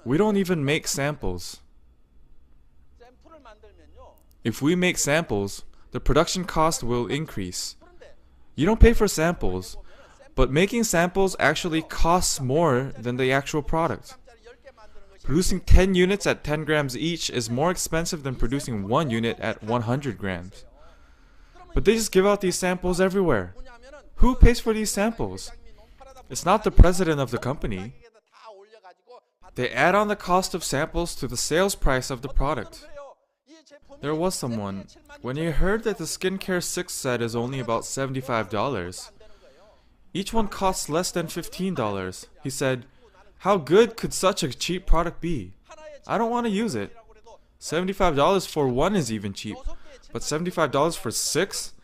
We don't even make samples. If we make samples, the production cost will increase. You don't pay for samples, but making samples actually costs more than the actual product. Producing 10 units at 10 grams each is more expensive than producing 1 unit at 100 grams. But they just give out these samples everywhere. Who pays for these samples? It's not the president of the company. They add on the cost of samples to the sales price of the product. There was someone, when he heard that the skincare 6 set is only about $75, each one costs less than $15, he said, "How good could such a cheap product be? I don't want to use it. $75 for one is even cheap, but $75 for 6?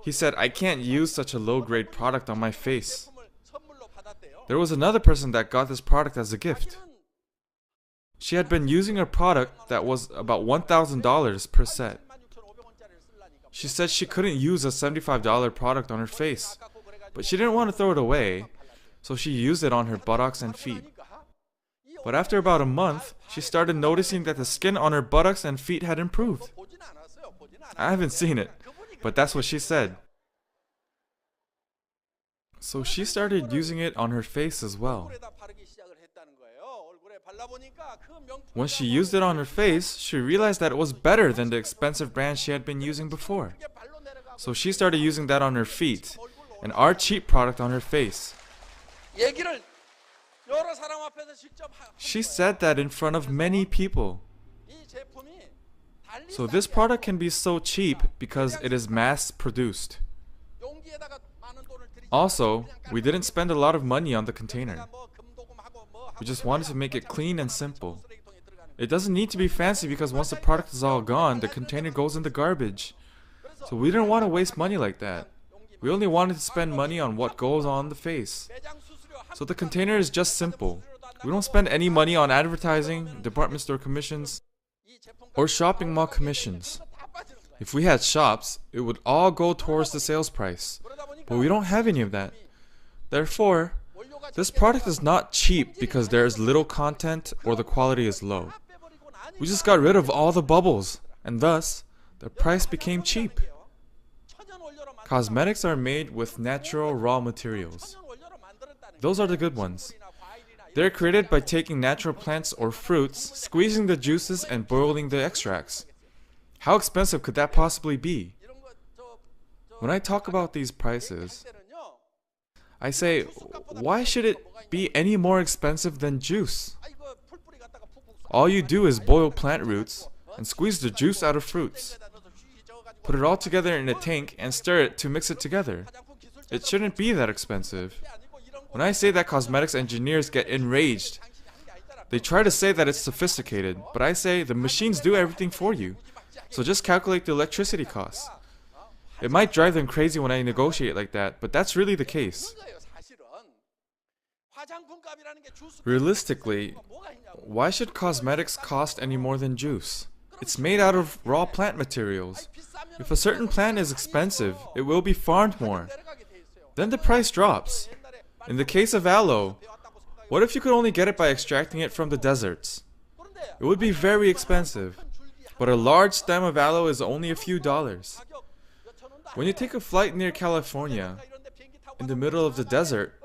He said, "I can't use such a low-grade product on my face." There was another person that got this product as a gift. She had been using a product that was about $1,000 per set. She said she couldn't use a $75 product on her face, but she didn't want to throw it away, so she used it on her buttocks and feet. But after about a month, she started noticing that the skin on her buttocks and feet had improved. I haven't seen it, but that's what she said. So she started using it on her face as well. When she used it on her face, she realized that it was better than the expensive brand she had been using before. So she started using that on her feet, and our cheap product on her face. She said that in front of many people. So this product can be so cheap because it is mass produced. Also, we didn't spend a lot of money on the container. We just wanted to make it clean and simple. It doesn't need to be fancy because once the product is all gone, the container goes in the garbage. So we didn't want to waste money like that. We only wanted to spend money on what goes on the face. So the container is just simple. We don't spend any money on advertising, department store commissions, or shopping mall commissions. If we had shops, it would all go towards the sales price. But we don't have any of that. Therefore, this product is not cheap because there is little content or the quality is low. We just got rid of all the bubbles, and thus, the price became cheap. Cosmetics are made with natural raw materials. Those are the good ones. They're created by taking natural plants or fruits, squeezing the juices and boiling the extracts. How expensive could that possibly be? When I talk about these prices, I say, why should it be any more expensive than juice? All you do is boil plant roots and squeeze the juice out of fruits. Put it all together in a tank and stir it to mix it together. It shouldn't be that expensive. When I say that cosmetics engineers get enraged, they try to say that it's sophisticated, but I say the machines do everything for you. So just calculate the electricity costs. It might drive them crazy when I negotiate like that, but that's really the case. Realistically, why should cosmetics cost any more than juice? It's made out of raw plant materials. If a certain plant is expensive, it will be farmed more. Then the price drops. In the case of aloe, what if you could only get it by extracting it from the deserts? It would be very expensive. But a large stem of aloe is only a few dollars. When you take a flight near California, in the middle of the desert,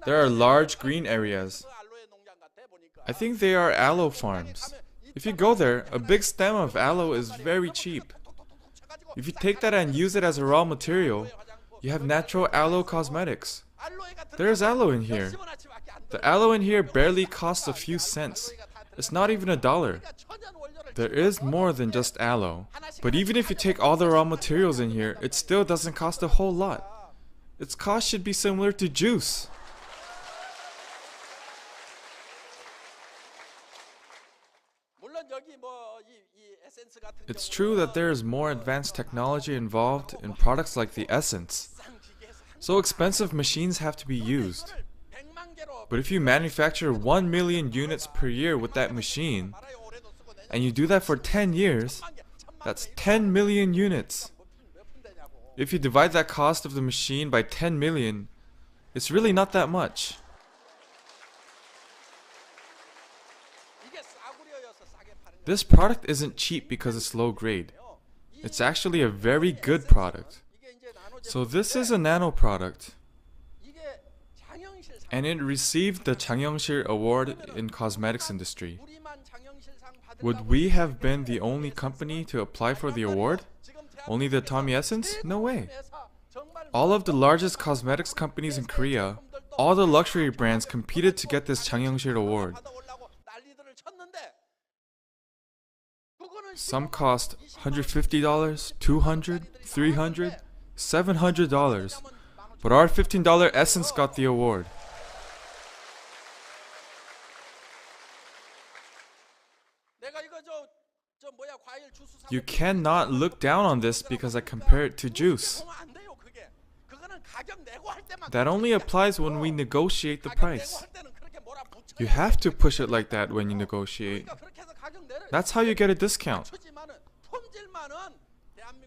there are large green areas. I think they are aloe farms. If you go there, a big stem of aloe is very cheap. If you take that and use it as a raw material, you have natural aloe cosmetics. There is aloe in here. The aloe in here barely costs a few cents. It's not even $1. There is more than just aloe. But even if you take all the raw materials in here, it still doesn't cost a whole lot. Its cost should be similar to juice. It's true that there is more advanced technology involved in products like the essence. So expensive machines have to be used. But if you manufacture 1 million units per year with that machine, and you do that for 10 years, that's 10 million units. If you divide that cost of the machine by 10 million, it's really not that much. This product isn't cheap because it's low grade. It's actually a very good product. So this is a nano product. And it received the 장영실 Award in cosmetics industry. Would we have been the only company to apply for the award? Only the Atomy Essence? No way. All of the largest cosmetics companies in Korea, all the luxury brands competed to get this 장영실 Award. Some cost $150, $200, $300, $700, but our $15 Essence got the award. You cannot look down on this because I compare it to juice. That only applies when we negotiate the price. You have to push it like that when you negotiate. That's how you get a discount.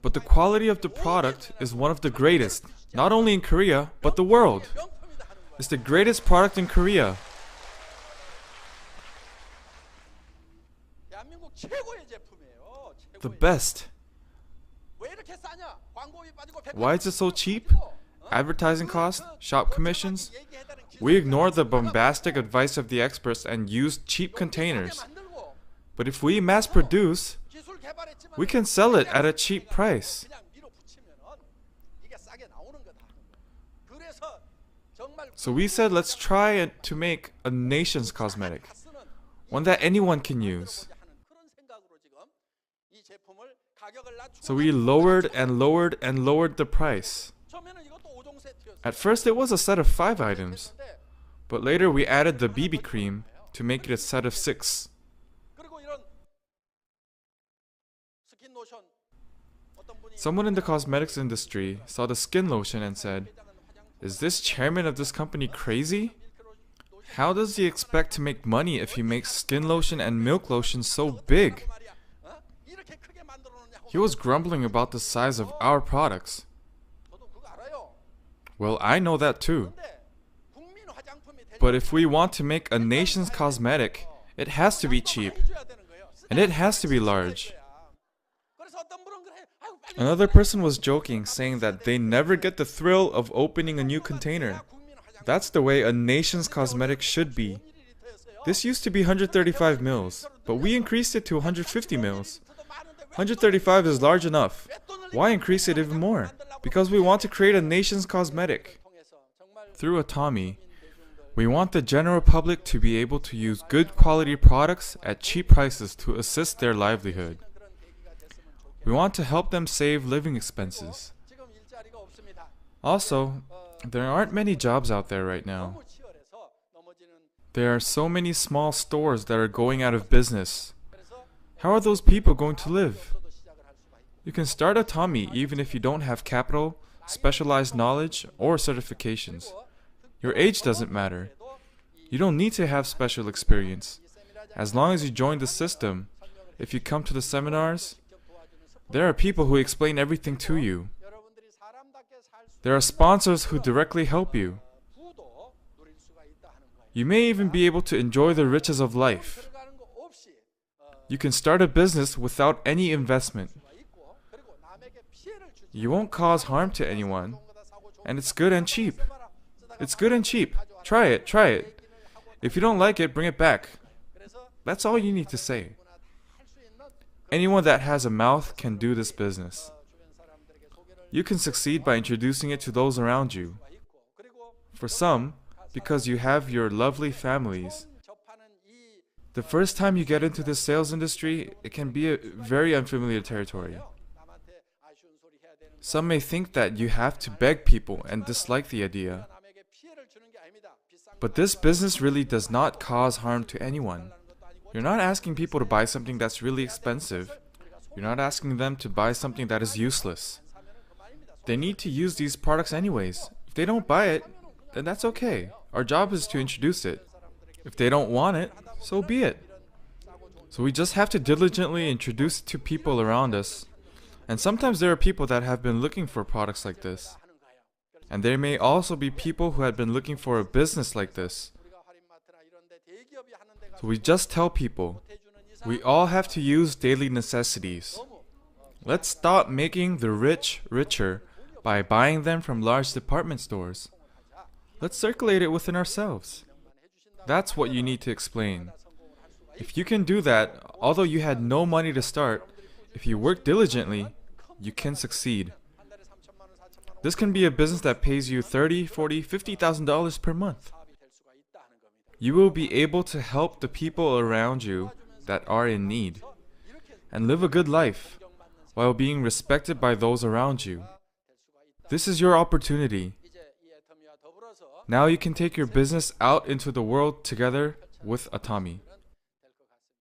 But the quality of the product is one of the greatest, not only in Korea, but the world. It's the greatest product in Korea. The best. Why is it so cheap? Advertising costs, shop commissions. We ignore the bombastic advice of the experts and use cheap containers. But if we mass produce, we can sell it at a cheap price. So we said, let's try to make a nation's cosmetic, one that anyone can use. So we lowered and lowered and lowered the price. At first it was a set of 5 items, but later we added the BB cream to make it a set of 6. Someone in the cosmetics industry saw the skin lotion and said, "Is this chairman of this company crazy? How does he expect to make money if he makes skin lotion and milk lotion so big?" He was grumbling about the size of our products. Well, I know that too. But if we want to make a nation's cosmetic, it has to be cheap. And it has to be large. Another person was joking, saying that they never get the thrill of opening a new container. That's the way a nation's cosmetic should be. This used to be 135 mils, but we increased it to 150 mils. 135 is large enough. Why increase it even more? Because we want to create a nation's cosmetic. Through Atomy, we want the general public to be able to use good quality products at cheap prices to assist their livelihood. We want to help them save living expenses. Also, there aren't many jobs out there right now. There are so many small stores that are going out of business. How are those people going to live? You can start Atomy even if you don't have capital, specialized knowledge, or certifications. Your age doesn't matter. You don't need to have special experience. As long as you join the system, if you come to the seminars, there are people who explain everything to you. There are sponsors who directly help you. You may even be able to enjoy the riches of life. You can start a business without any investment. You won't cause harm to anyone, and it's good and cheap. It's good and cheap. Try it, try it. If you don't like it, bring it back. That's all you need to say. Anyone that has a mouth can do this business. You can succeed by introducing it to those around you. For some, because you have your lovely families. The first time you get into this sales industry, it can be a very unfamiliar territory. Some may think that you have to beg people and dislike the idea. But this business really does not cause harm to anyone. You're not asking people to buy something that's really expensive. You're not asking them to buy something that is useless. They need to use these products anyways. If they don't buy it, then that's okay. Our job is to introduce it. If they don't want it, so be it. So we just have to diligently introduce it to people around us. And sometimes there are people that have been looking for products like this. And there may also be people who had been looking for a business like this. So we just tell people, we all have to use daily necessities. Let's stop making the rich richer by buying them from large department stores. Let's circulate it within ourselves. That's what you need to explain. If you can do that, although you had no money to start, if you work diligently, you can succeed. This can be a business that pays you $30,000, $40,000, $50,000 per month. You will be able to help the people around you that are in need and live a good life while being respected by those around you. This is your opportunity. Now you can take your business out into the world together with Atomy.